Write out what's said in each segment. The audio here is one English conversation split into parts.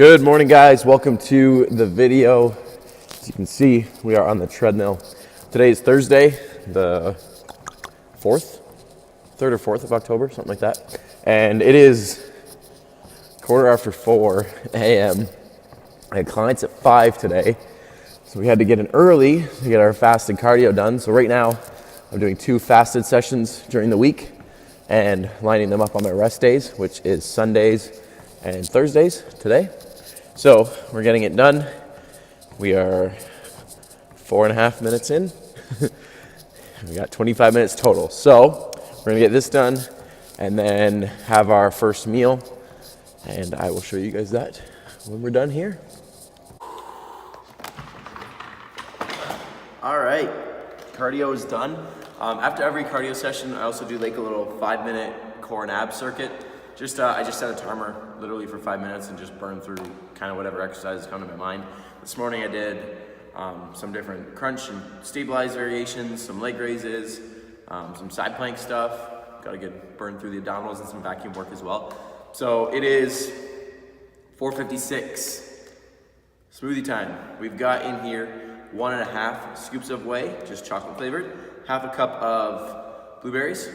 Good morning, guys. Welcome to the video. As you can see, we are on the treadmill. Today is Thursday, the 3rd or 4th of October, something like that. And it is 4:15 a.m. I had clients at 5 today, so we had to get in early to get our fasted cardio done. So right now, I'm doing 2 fasted sessions during the week and lining them up on my rest days, which is Sundays and Thursdays today. So we're getting it done. We are 4.5 minutes in. We got 25 minutes total. So we're gonna get this done and then have our first meal. And I will show you guys that when we're done here. All right, cardio is done. After every cardio session, I also do like a little 5-minute core and ab circuit. I just set a timer literally for 5 minutes and just burn through kind of whatever exercises come to my mind. This morning I did some different crunch and stabilize variations, some leg raises, some side plank stuff. Got to get burn through the abdominals and some vacuum work as well. So it is 4:56, smoothie time. We've got in here 1.5 scoops of whey, just chocolate flavored, half a cup of blueberries,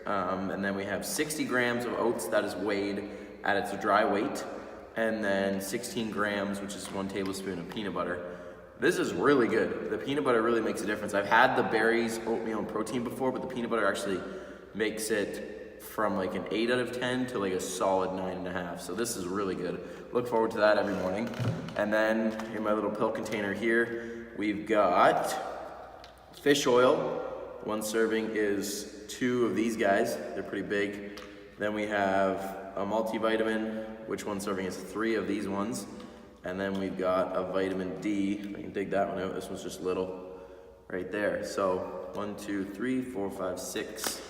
and then we have 60 grams of oats that is weighed at its dry weight, and then 16 grams, which is 1 tablespoon of peanut butter. This is really good. The peanut butter really makes a difference. I've had the berries, oatmeal, and protein before, but the peanut butter actually makes it from like an 8 out of 10 to like a solid 9.5. So this is really good. Look forward to that every morning. And then in my little pill container here, we've got fish oil. 1 serving is 2 of these guys. They're pretty big. Then we have a multivitamin, which 1 serving is 3 of these ones. And then we've got a vitamin D. I can dig that one out. This one's just little right there. So 1, 2, 3, 4, 5, 6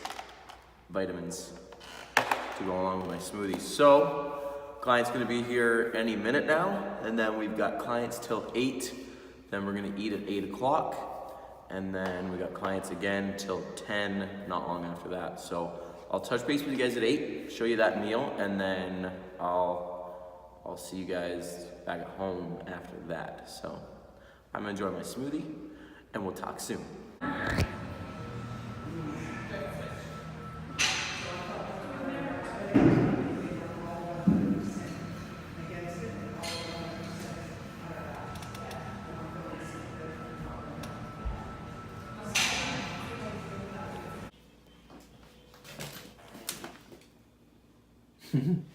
vitamins to go along with my smoothies. So client's gonna be here any minute now. And then we've got clients till 8. Then we're gonna eat at 8 o'clock. And then we got clients again till 10, not long after that. So I'll touch base with you guys at 8, show you that meal, and then I'll see you guys back at home after that. So I'm gonna enjoy my smoothie, and we'll talk soon.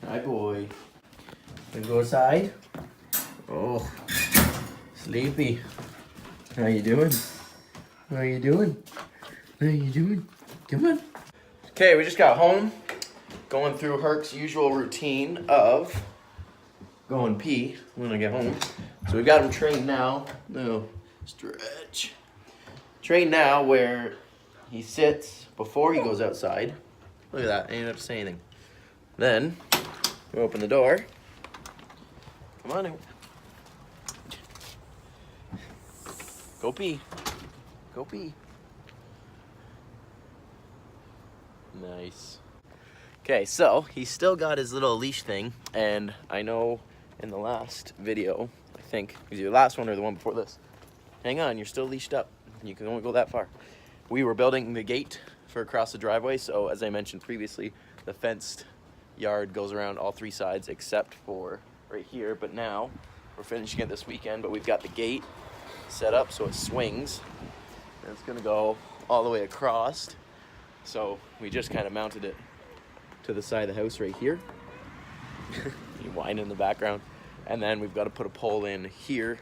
Hi, boy. Wanna go outside? Oh, sleepy. How you doing? How you doing? How you doing? Come on. Okay, we just got home. Going through Herc's usual routine of going pee when I get home. So we got him trained now. No, stretch. Trained now where he sits before he goes outside. Look at that, I didn't have to say anything. Then, we open the door. Come on in. Go pee. Go pee. Nice. Okay, so he's still got his little leash thing, and I know in the last video, I think, it was your last one or the one before this. Hang on, you're still leashed up. You can only go that far. We were building the gate for across the driveway, so as I mentioned previously, the fenced yard goes around all 3 sides except for right here. But now we're finishing it this weekend, but we've got the gate set up so it swings, and it's gonna go all the way across. So we just kind of mounted it to the side of the house right here. You whine in the background. And then we've got to put a pole in here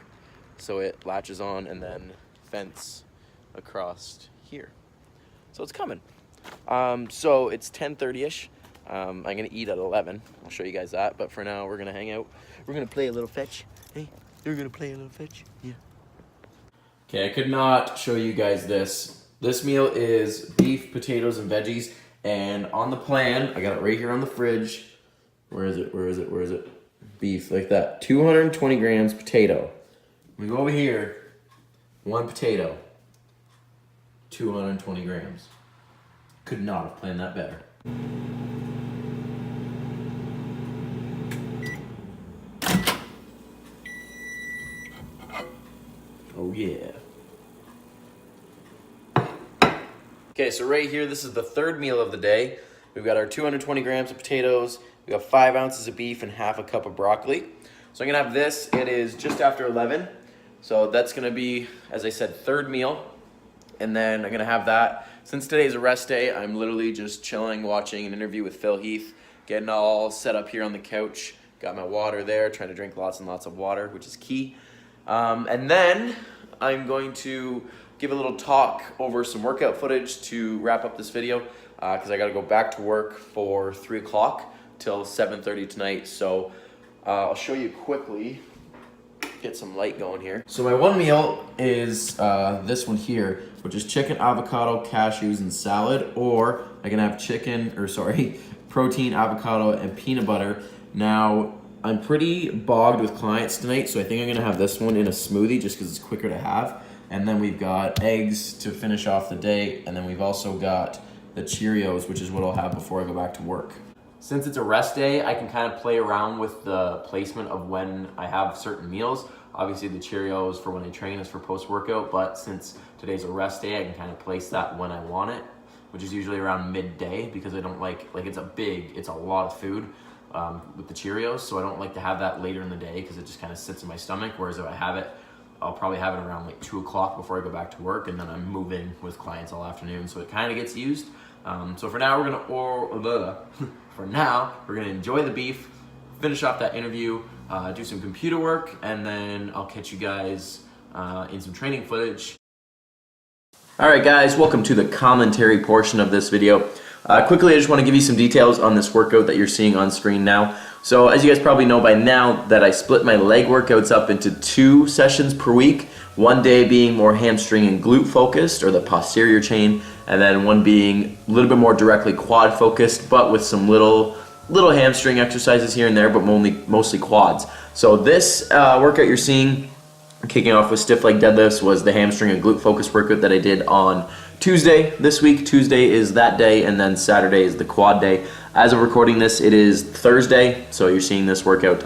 so it latches on, and then fence across here. So it's coming. So it's 10:30ish. I'm gonna eat at 11. I'll show you guys that, but for now we're gonna hang out. We're gonna play a little fetch. Hey, you're gonna play a little fetch? Yeah. Okay, I could not show you guys this. This meal is beef, potatoes, and veggies, and on the plan, I got it right here on the fridge. Where is it? Where is it? Where is it? Beef, like that. 220 grams potato. We go over here, 1 potato, 220 grams. Could not have planned that better. Oh yeah. Okay, so right here, this is the third meal of the day. We've got our 220 grams of potatoes, we got 5 ounces of beef and half a cup of broccoli. So I'm gonna have this, it is just after 11. So that's gonna be, as I said, third meal. And then I'm gonna have that. Since today's a rest day, I'm literally just chilling, watching an interview with Phil Heath, getting all set up here on the couch. Got my water there, trying to drink lots and lots of water, which is key. And then I'm going to give a little talk over some workout footage to wrap up this video, because I gotta go back to work for 3 o'clock till 7:30 tonight. So I'll show you quickly, get some light going here. So my one meal is this one here, which is chicken, avocado, cashews, and salad, or I can have protein, avocado, and peanut butter. Now, I'm pretty bogged with clients tonight, so I think I'm gonna have this one in a smoothie just because it's quicker to have. And then we've got eggs to finish off the day, and then we've also got the Cheerios, which is what I'll have before I go back to work. Since it's a rest day, I can kind of play around with the placement of when I have certain meals. Obviously the Cheerios for when I train is for post-workout, but since today's a rest day, I can kind of place that when I want it, which is usually around midday, because I don't like it's a lot of food with the Cheerios, so I don't like to have that later in the day because it just kind of sits in my stomach, whereas if I have it, I'll probably have it around like 2 o'clock before I go back to work, and then I'm moving with clients all afternoon, so it kind of gets used. So for now, we're gonna enjoy the beef, finish off that interview, do some computer work, and then I'll catch you guys in some training footage. All right, guys, welcome to the commentary portion of this video. Quickly, I just want to give you some details on this workout that you're seeing on screen now. So as you guys probably know by now that I split my leg workouts up into 2 sessions per week, one day being more hamstring and glute focused, or the posterior chain, and then one being a little bit more directly quad focused, but with some little hamstring exercises here and there, but mostly quads. So this workout you're seeing, kicking off with stiff leg deadlifts, was the hamstring and glute focused workout that I did on Tuesday this week. Tuesday is that day, and then Saturday is the quad day. As of recording this, it is Thursday, so you're seeing this workout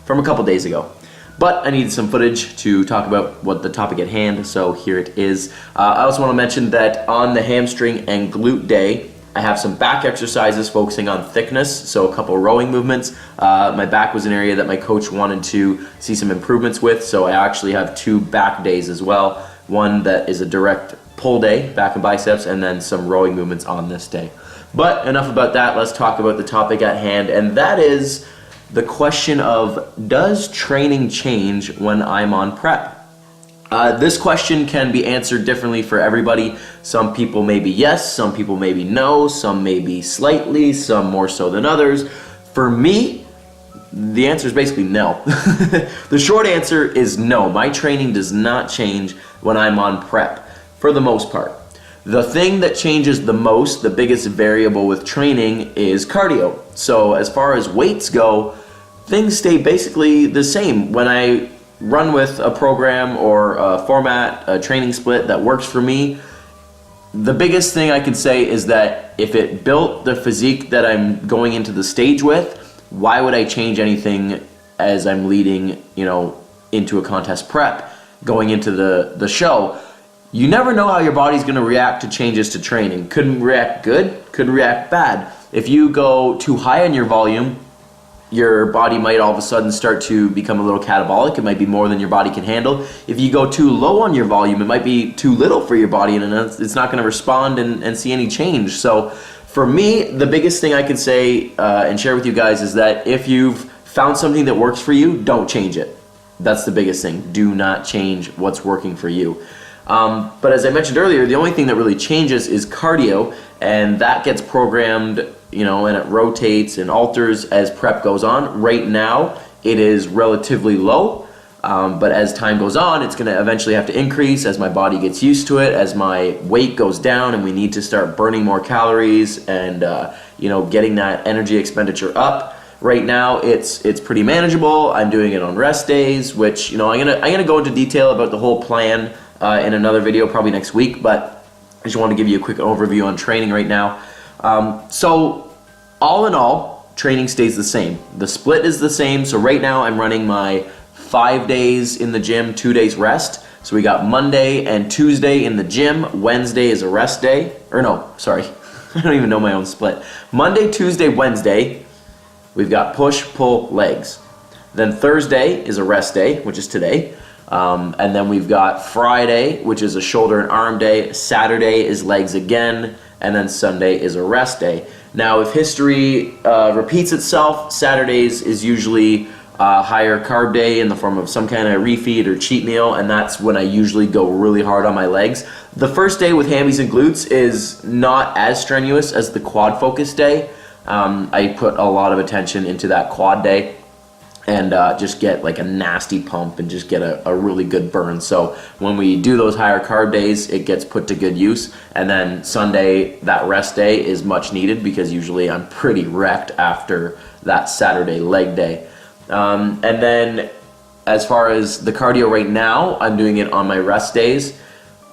from a couple days ago. But I needed some footage to talk about what the topic at hand, so here it is. I also want to mention that on the hamstring and glute day, I have some back exercises focusing on thickness, so a couple rowing movements. My back was an area that my coach wanted to see some improvements with, so I actually have 2 back days as well. One that is a direct pull day, back and biceps, and then some rowing movements on this day. But enough about that, let's talk about the topic at hand, and that is the question of, does training change when I'm on prep? This question can be answered differently for everybody. Some people maybe yes, some people maybe no, some maybe slightly, some more so than others. For me, the answer is basically no. The short answer is no. My training does not change when I'm on prep, for the most part. The thing that changes the most, the biggest variable with training, is cardio. So as far as weights go, things stay basically the same. When I run with a program or a format, a training split that works for me, the biggest thing I can say is that if it built the physique that I'm going into the stage with, why would I change anything as I'm leading, into a contest prep, going into the show? You never know how your body's going to react to changes to training. Could react good, could react bad. If you go too high on your volume, your body might all of a sudden start to become a little catabolic. It might be more than your body can handle. If you go too low on your volume, it might be too little for your body, and it's not going to respond and see any change. So for me, the biggest thing I can say and share with you guys is that if you've found something that works for you, don't change it. That's the biggest thing. Do not change what's working for you. But as I mentioned earlier, the only thing that really changes is cardio, and that gets programmed, and it rotates and alters as prep goes on. Right now, it is relatively low, but as time goes on, it's going to eventually have to increase as my body gets used to it, as my weight goes down, and we need to start burning more calories and, getting that energy expenditure up. Right now, it's pretty manageable. I'm doing it on rest days, which, I'm gonna go into detail about the whole plan in another video, probably next week, but I just want to give you a quick overview on training right now. So all in all, training stays the same. The split is the same. So right now I'm running my 5 days in the gym, 2 days rest. So we got Monday and Tuesday in the gym. Wednesday is a rest day. Or no, sorry. I don't even know my own split. Monday, Tuesday, Wednesday, we've got push, pull, legs. Then Thursday is a rest day, which is today. And then we've got Friday, which is a shoulder and arm day. Saturday is legs again. And then Sunday is a rest day. Now, if history repeats itself, Saturdays is usually a higher carb day in the form of some kind of refeed or cheat meal, and that's when I usually go really hard on my legs. The first day with hammies and glutes is not as strenuous as the quad focus day. I put a lot of attention into that quad day and just get like a nasty pump and just get a really good burn. So when we do those higher carb days, it gets put to good use. And then Sunday, that rest day is much needed because usually I'm pretty wrecked after that Saturday leg day. And then as far as the cardio right now, I'm doing it on my rest days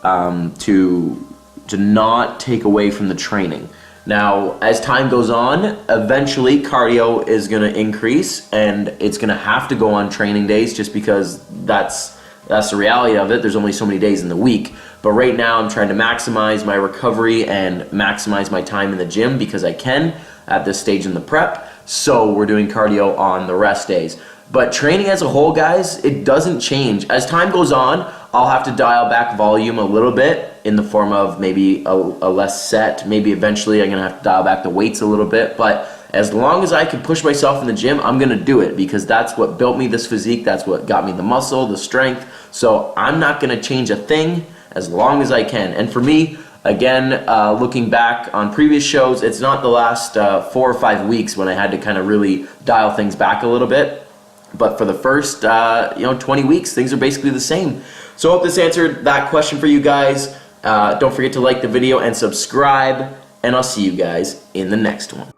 to not take away from the training. Now, as time goes on, eventually cardio is going to increase and it's going to have to go on training days just because that's the reality of it. There's only so many days in the week. But right now I'm trying to maximize my recovery and maximize my time in the gym because I can at this stage in the prep. So we're doing cardio on the rest days. But training as a whole, guys, it doesn't change. As time goes on, I'll have to dial back volume a little bit in the form of maybe a less set. Maybe eventually I'm gonna have to dial back the weights a little bit. But as long as I can push myself in the gym, I'm gonna do it because that's what built me this physique. That's what got me the muscle, the strength. So I'm not gonna change a thing as long as I can. And for me, again, looking back on previous shows, it's not the last 4 or 5 weeks when I had to kind of really dial things back a little bit. But for the first 20 weeks, things are basically the same. So I hope this answered that question for you guys. Don't forget to like the video and subscribe, and I'll see you guys in the next one.